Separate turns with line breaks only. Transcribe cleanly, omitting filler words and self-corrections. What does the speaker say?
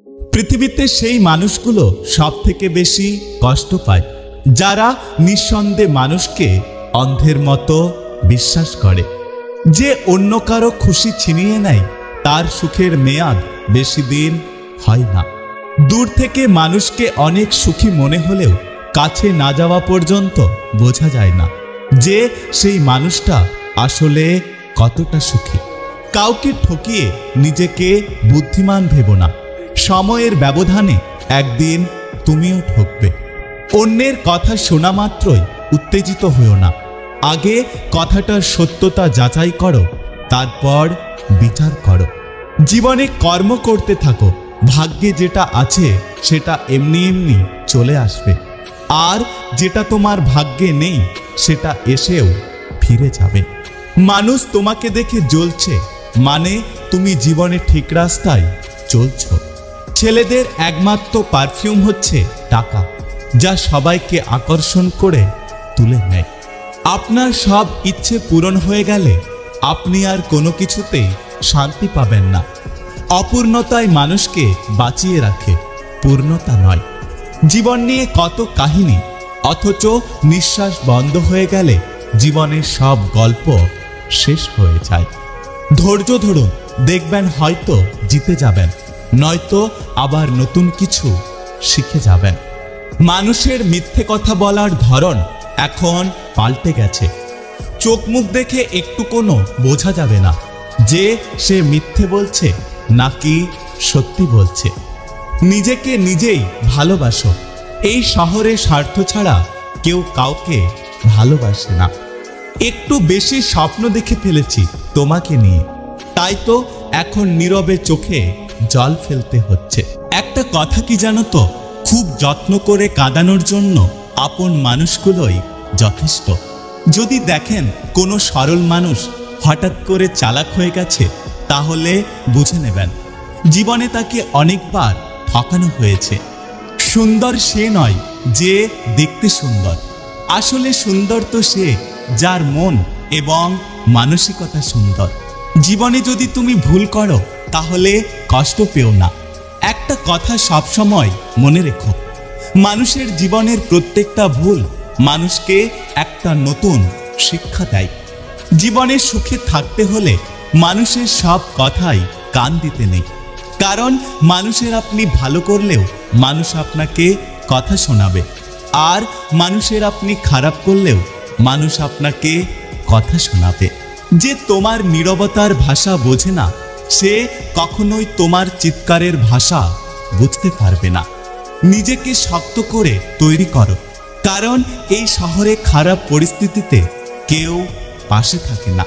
পৃথিবীতে সেই মানুষগুলো সবথেকে বেশি কষ্ট পায় যারা নিঃসন্দেহে মানুষকে অন্ধের মতো বিশ্বাস করে। যে অন্য কারো খুশি ছিনিয়ে নেয় তার সুখের মেয়াদ বেশি দিন হয় না। দূর থেকে মানুষকে অনেক সুখী মনে হলেও কাছে না যাওয়া পর্যন্ত বোঝা যায় না যে সেই মানুষটা আসলে কতটা সুখী। কাউকে ঠকিয়ে নিজেকে বুদ্ধিমান ভেবো না। সময়ের ব্যবধানে একদিন তুমিও ঠকবে। অন্যের কথা শোনা মাত্রই উত্তেজিত হও না। আগে কথাটার সত্যতা যাচাই করো, তারপর বিচার করো। জীবনে কর্ম করতে থাকো। ভাগ্যে যেটা আছে সেটা এমনি এমনি চলে আসবে, আর যেটা তোমার ভাগ্যে নেই সেটা এসেও ফিরে যাবে। মানুষ তোমাকে দেখে জ্বলছে মানে তুমি জীবনে ঠিক রাস্তায় চলছো। ছেলেদের একমাত্র পারফিউম হচ্ছে টাকা, যা সবাইকে আকর্ষণ করে তুলে নেয়। আপনার সব ইচ্ছে পূরণ হয়ে গেলে আপনি আর কোনো কিছুতেই শান্তি পাবেন না। অপূর্ণতায় মানুষকে বাঁচিয়ে রাখে, পূর্ণতা নয়। জীবন নিয়ে কত কাহিনী, অথচ নিঃশ্বাস বন্ধ হয়ে গেলে জীবনের সব গল্প শেষ হয়ে যায়। ধৈর্য ধরুন, দেখবেন হয়তো জিতে যাবেন, নয়তো আবার নতুন কিছু শিখে যাবেন। মানুষের মিথ্যে কথা বলার ধরন এখন পাল্টে গেছে। চোখ মুখ দেখে একটু কোনো বোঝা যাবে না যে সে মিথ্যে বলছে নাকি সত্যি বলছে। নিজেকে নিজেই ভালোবাসো। এই শহরে স্বার্থ ছাড়া কেউ কাউকে ভালোবাসে না। একটু বেশি স্বপ্ন দেখে ফেলেছি তোমাকে নিয়ে, তাই তো এখন নীরবে চোখে জল ফেলতে হচ্ছে। একটা কথা কি জানো তো, খুব যত্ন করে কাঁদানোর জন্য আপন মানুষগুলোই যথেষ্ট। যদি দেখেন কোনো সরল মানুষ হঠাৎ করে চালাক হয়ে গেছে, তাহলে বুঝে নেবেন জীবনে তাকে অনেকবার ঠকানো হয়েছে। সুন্দর সে নয় যে দেখতে সুন্দর, আসলে সুন্দর তো সে যার মন এবং মানসিকতা সুন্দর। জীবনে যদি তুমি ভুল করো তাহলে কষ্ট পেও না। একটা কথা সবসময় মনে রেখো, মানুষের জীবনের প্রত্যেকটা ভুল মানুষকে একটা নতুন শিক্ষা দেয়। জীবনে সুখে থাকতে হলে মানুষের সব কথাই কান দিতে নেই, কারণ মানুষের আপনি ভালো করলেও মানুষ আপনাকে কথা শোনাবে, আর মানুষের আপনি খারাপ করলেও মানুষ আপনাকে কথা শোনাবে। যে তোমার নীরবতার ভাষা বোঝে না, সে কখনোই তোমার চিৎকারের ভাষা বুঝতে পারবে না। নিজেকে শক্ত করে তৈরি করো, কারণ এই শহরে খারাপ পরিস্থিতিতে কেউ পাশে থাকে না।